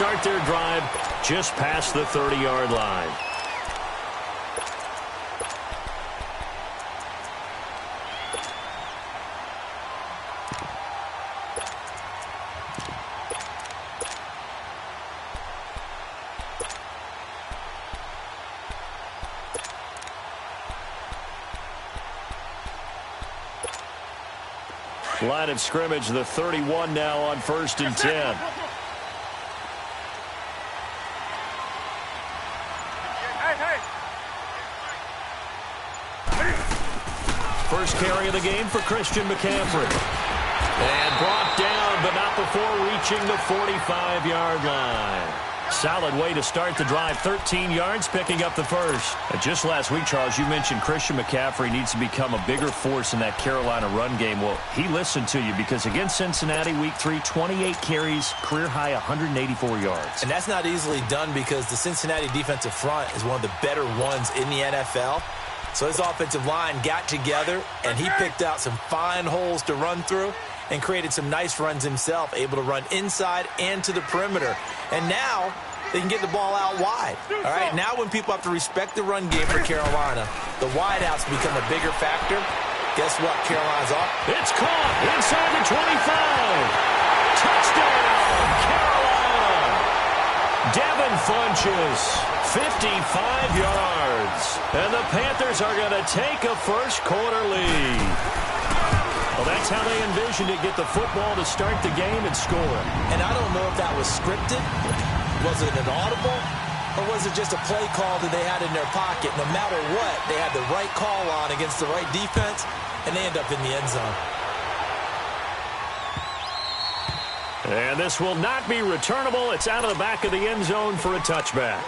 start their drive just past the 30-yard line. Line of scrimmage, the 31 now on 1st and 10. First carry of the game for Christian McCaffrey. And brought down, but not before reaching the 45-yard line. Solid way to start the drive. 13 yards, picking up the first. Just last week, Charles, you mentioned Christian McCaffrey needs to become a bigger force in that Carolina run game. Well, he listened to you because against Cincinnati, Week 3, 28 carries, career-high 184 yards. And that's not easily done because the Cincinnati defensive front is one of the better ones in the NFL. So his offensive line got together, and he picked out some fine holes to run through and created some nice runs himself, able to run inside and to the perimeter. And now they can get the ball out wide. All right, now when people have to respect the run game for Carolina, the wideouts become a bigger factor. Guess what? Carolina's off. It's caught inside the 25. Touchdown, Carolina. Devin Funchess, 55 yards. And the Panthers are going to take a first-quarter lead. Well, that's how they envisioned it, get the football to start the game and score. And I don't know if that was scripted. Was it an audible? Or was it just a play call that they had in their pocket? No matter what, they had the right call on against the right defense, and they end up in the end zone. And this will not be returnable. It's out of the back of the end zone for a touchback.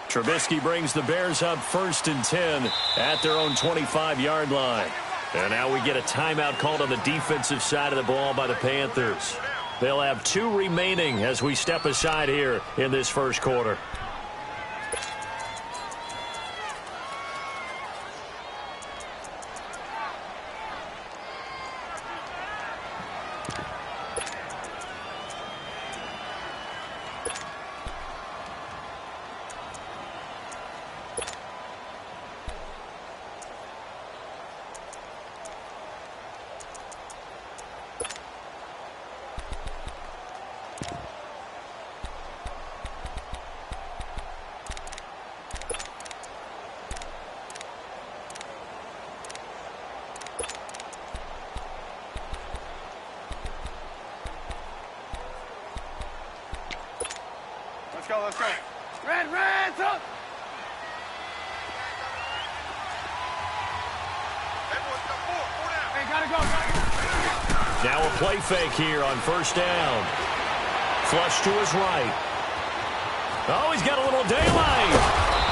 Trubisky brings the Bears up 1st and 10 at their own 25-yard line. And now we get a timeout called on the defensive side of the ball by the Panthers. They'll have 2 remaining as we step aside here in this first quarter. Let's go. Red, up! Hey, gotta go. Now a play fake here on 1st down. Flush to his right. Oh, he's got a little daylight.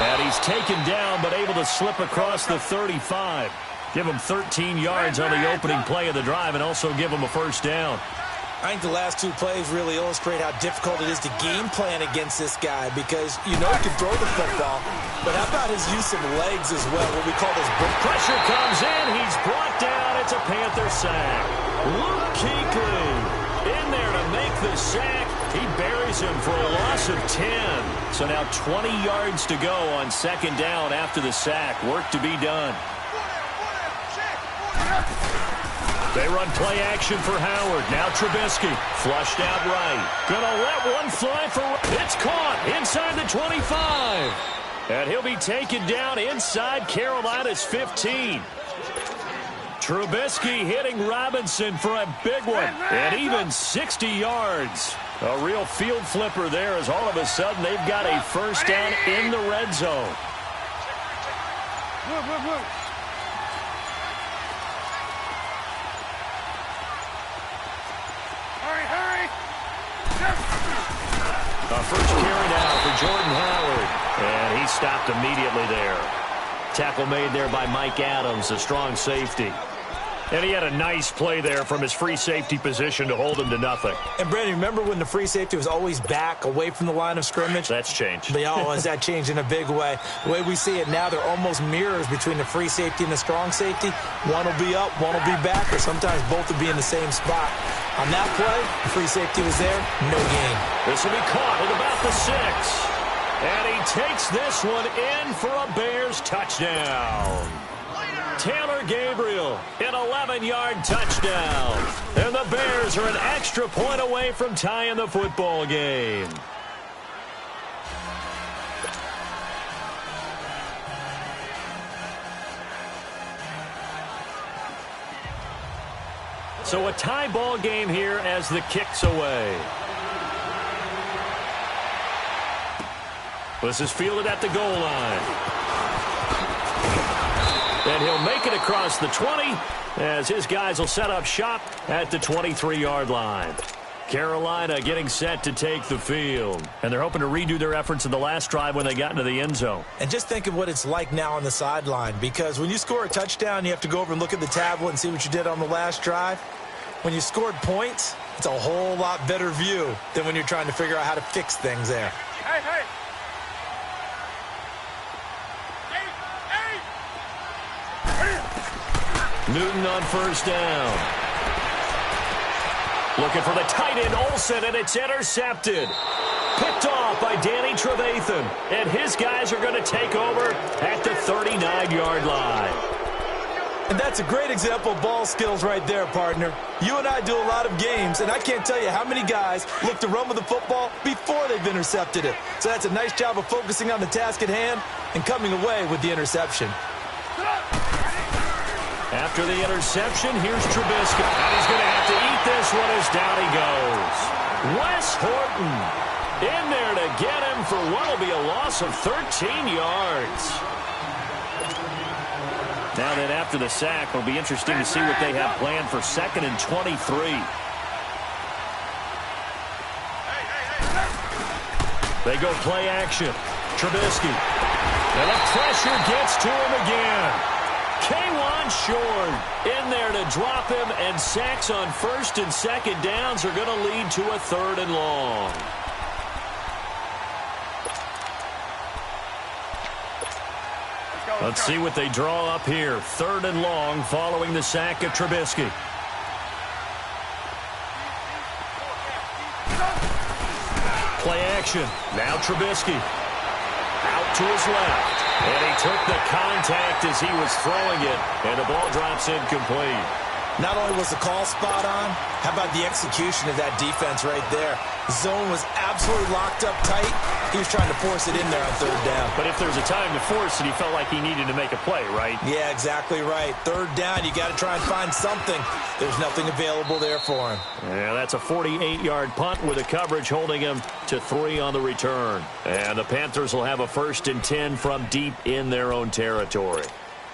And he's taken down, but able to slip across the 35. Give him 13 yards on the opening play of the drive and also give him a 1st down. I think the last 2 plays really illustrate how difficult it is to game plan against this guy because you know he can throw the football, but how about his use of legs as well, what we call this brick. Pressure comes in. He's brought down. It's a Panther sack. Luke Kuechly in there to make the sack. He buries him for a loss of 10. So now 20 yards to go on 2nd down after the sack. Work to be done. They run play action for Howard. Now Trubisky. Flushed out right. Gonna let one fly for... It's caught inside the 25. And he'll be taken down inside Carolina's 15. Trubisky hitting Robinson for a big one. And even 60 yards. A real field flipper there as all of a sudden they've got a 1st down in the red zone. Move. A first carry now for Jordan Howard. And he stopped immediately there. tackle made there by Mike Adams, a strong safety. And he had a nice play there from his free safety position to hold him to nothing. And, Brandon, remember when the free safety was always back away from the line of scrimmage? That's changed. But, has that changed in a big way? The way we see it now, they're almost mirrors between the free safety and the strong safety. One will be up, one will be back, or sometimes both will be in the same spot. On that play, the free safety was there, no gain. This will be caught at about the 6. And he takes this one in for a Bears touchdown. Taylor Gabriel, an 11-yard touchdown. And the Bears are an extra point away from tying the football game. So a tie ball game here as the kick's away. This is fielded at the goal line. And he'll make it across the 20 as his guys will set up shop at the 23-yard line. Carolina getting set to take the field. And they're hoping to redo their efforts in the last drive when they got into the end zone. And just think of what it's like now on the sideline, because when you score a touchdown, you have to go over and look at the tablet and see what you did on the last drive. When you scored points, it's a whole lot better view than when you're trying to figure out how to fix things there. Hey, hey. Newton on first down. Looking for the tight end, Olsen, and it's intercepted. Picked off by Danny Trevathan. And his guys are going to take over at the 39-yard line. And that's a great example of ball skills right there, partner. You and I do a lot of games, and I can't tell you how many guys look to run with the football before they've intercepted it. So that's a nice job of focusing on the task at hand and coming away with the interception. After the interception, here's Trubisky. And he's going to have to eat this one as down he goes. Wes Horton in there to get him for what will be a loss of 13 yards. Now then, after the sack, it'll be interesting to see what they have planned for 2nd and 23. They go play action. Trubisky. And the pressure gets to him again. K'Wan Short in there to drop him, and sacks on 1st and 2nd downs are going to lead to a 3rd and long. Let's see what they draw up here. 3rd and long following the sack of Trubisky. Play action. Now Trubisky. Out to his left. And he took the contact as he was throwing it. And the ball drops incomplete. Not only was the call spot on, how about the execution of that defense right there? Zone was absolutely locked up tight. He was trying to force it in there on 3rd down. But if there's a time to force it, he felt like he needed to make a play, right? Yeah, exactly right. 3rd down, you got to try and find something. There's nothing available there for him. Yeah, that's a 48-yard punt with the coverage holding him to 3 on the return. And the Panthers will have a 1st and 10 from deep in their own territory.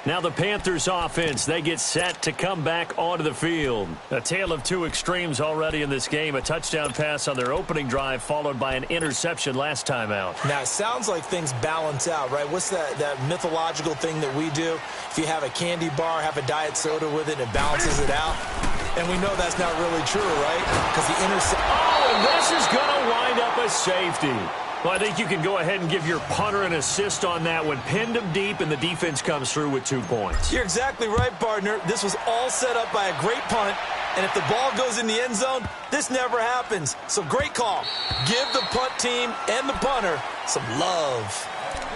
Now the Panthers offense, they get set to come back onto the field. A tale of two extremes already in this game. A touchdown pass on their opening drive followed by an interception last time out. Now it sounds like things balance out, right? What's that mythological thing that we do? If you have a candy bar, have a diet soda with it, it balances it out. And we know that's not really true, right? Because the interception... Oh, and this is going to wind up a safety. Well, I think you can go ahead and give your punter an assist on that one. Pinned him deep, and the defense comes through with 2 points. You're exactly right, partner. This was all set up by a great punt, and if the ball goes in the end zone, this never happens. So great call. Give the punt team and the punter some love.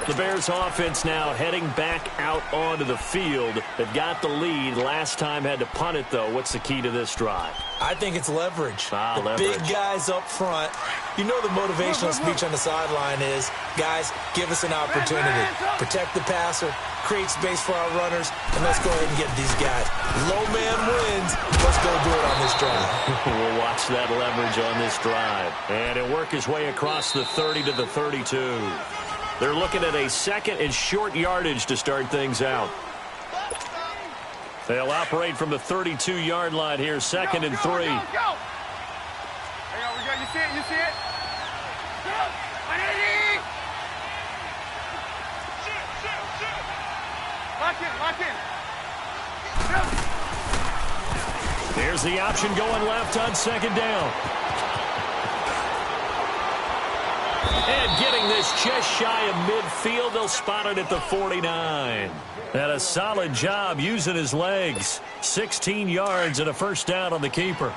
The Bears offense now heading back out onto the field. They've got the lead. Last time had to punt it, though. What's the key to this drive? I think it's leverage. Leverage. Big guys up front. You know the motivational speech on the sideline is, guys, give us an opportunity. Protect the passer, create space for our runners, and let's go ahead and get these guys. Low man wins. Let's go do it on this drive. We'll watch that leverage on this drive. And it'll work his way across the 30 to the 32. They're looking at a 2nd and short yardage to start things out. They'll operate from the 32-yard line here, 2nd and 3. Go. Hang on, we got, you see it, you see it? Go. Lock in. Here's the option going left on second down. And getting this just shy of midfield, they'll spot it at the 49. And a solid job using his legs. 16 yards and a first down on the keeper.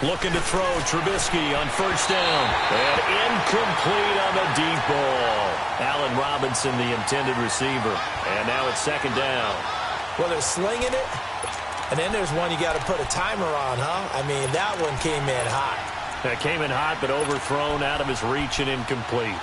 Looking to throw, Trubisky on first down. And incomplete on the deep ball. Allen Robinson, the intended receiver. And now it's second down. Well, they're slinging it. And then there's one you got to put a timer on, huh? I mean, that one came in hot. That came in hot, but overthrown, out of his reach and incomplete.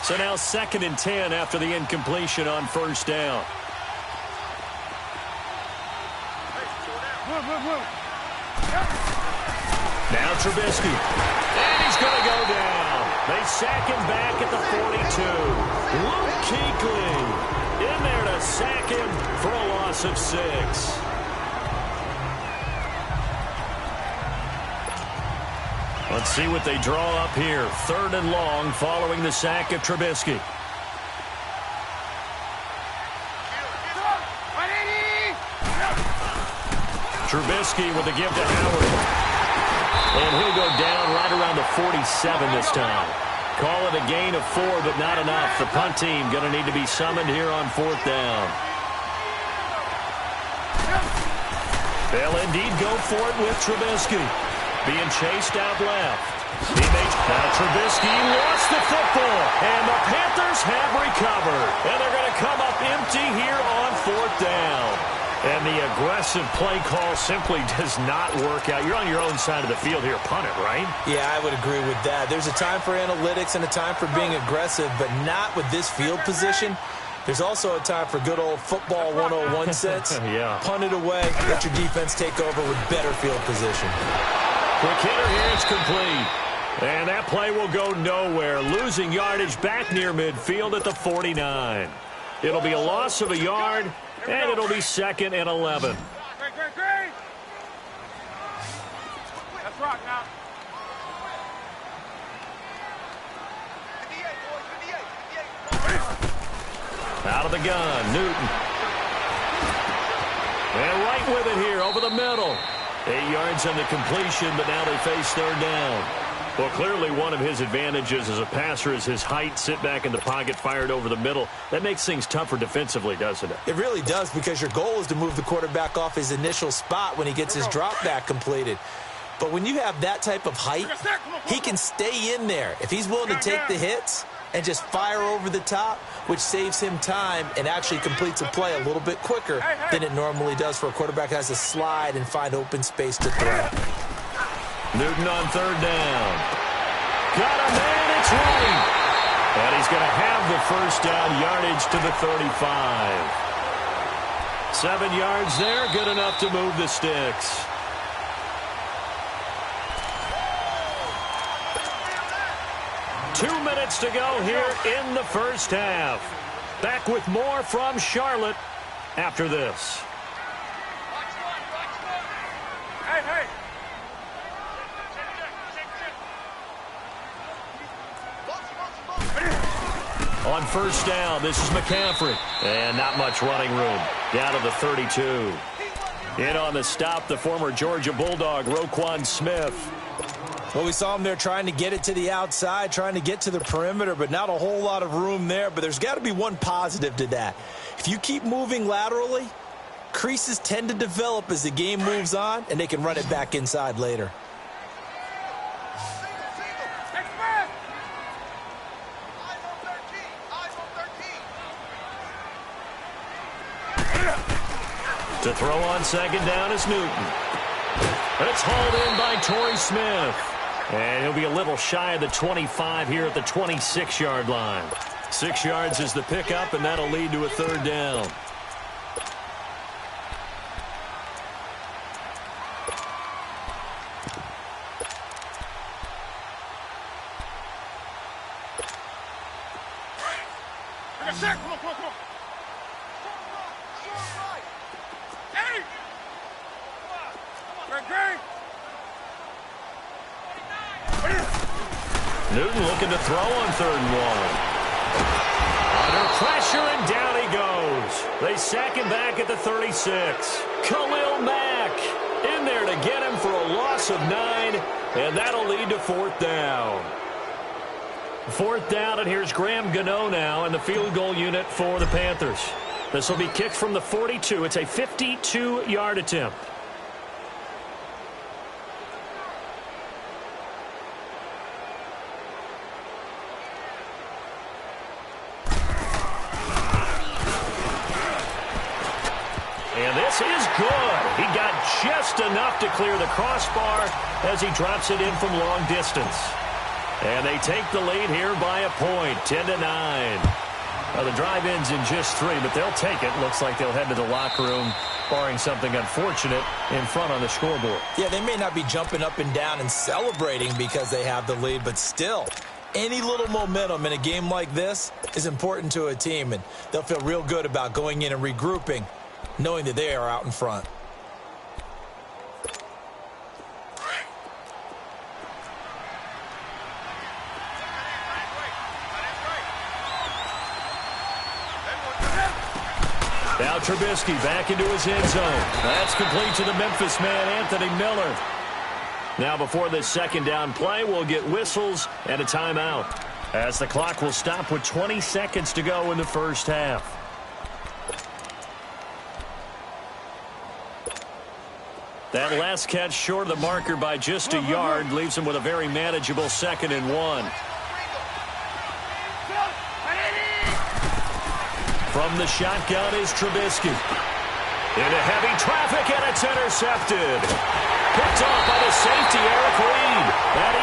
So now 2nd and 10 after the incompletion on first down. Now Trubisky. And he's going to go down. They sack him back at the 42. Luke Kuechly in there to sack him for a loss of 6. Let's see what they draw up here. 3rd and long following the sack of Trubisky. Trubisky with the give to Howard. And he'll go down right around the 47 this time. Call it a gain of 4, but not enough. The punt team going to need to be summoned here on 4th down. They'll indeed go for it with Trubisky. Being chased out left. Trubisky lost the football. And the Panthers have recovered. And they're going to come up empty here on 4th down. And the aggressive play call simply does not work out. You're on your own side of the field here. Punt it, right? Yeah, I would agree with that. There's a time for analytics and a time for being aggressive, but not with this field position. There's also a time for good old football 101 sense. Yeah. Punt it away. Let your defense take over with better field position. Quick hitter here. It's complete. And that play will go nowhere. Losing yardage back near midfield at the 49. It'll be a loss of a yard. And it'll be 2nd and 11. Great. Let's rock now. Out of the gun, Newton. And right with it here, over the middle. 8 yards on the completion, but now they face 3rd down. Well, clearly one of his advantages as a passer is his height. Sit back in the pocket, fired over the middle. That makes things tougher defensively, doesn't it? It really does, because your goal is to move the quarterback off his initial spot when he gets his drop back completed. But when you have that type of height, he can stay in there. If he's willing to take the hits and just fire over the top, which saves him time and actually completes a play a little bit quicker than it normally does for a quarterback who has to slide and find open space to throw. Newton on 3rd down. Got him, and it's right. And he's going to have the first down, yardage to the 35. 7 yards there, good enough to move the sticks. Two minutes to go here in the first half. Back with more from Charlotte after this. Hey. On first down, this is McCaffrey. And not much running room. Down to the 32. In on the stop, the former Georgia Bulldog, Roquan Smith. Well, we saw him there trying to get it to the outside, trying to get to the perimeter, but not a whole lot of room there. But there's got to be one positive to that. If you keep moving laterally, creases tend to develop as the game moves on, and they can run it back inside later. To throw on second down is Newton. It's hauled in by Torrey Smith. And he'll be a little shy of the 25 here at the 26-yard line. 6 yards is the pickup, and that'll lead to a 3rd down. Newton looking to throw on 3rd and 1. Under pressure, and down he goes. They sack him back at the 36. Khalil Mack in there to get him for a loss of 9, and that'll lead to 4th down. 4th down, and here's Graham Gano now in the field goal unit for the Panthers. This will be kicked from the 42. It's a 52-yard attempt. And this is good. He got just enough to clear the crossbar as he drops it in from long distance. And they take the lead here by a point, 10-9. Well, the drive ends in just 3, but they'll take it. Looks like they'll head to the locker room, barring something unfortunate in front on the scoreboard. Yeah, they may not be jumping up and down and celebrating because they have the lead, but still, any little momentum in a game like this is important to a team, and they'll feel real good about going in and regrouping, knowing that they are out in front. Now Trubisky back into his end zone. That's complete to the Memphis man, Anthony Miller. Now before this 2nd down play, we'll get whistles and a timeout, as the clock will stop with 20 seconds to go in the first half. That last catch short of the marker by just a yard leaves him with a very manageable 2nd and 1. From the shotgun is Trubisky. Into heavy traffic, and it's intercepted. Picked off by the safety, Eric Reed. That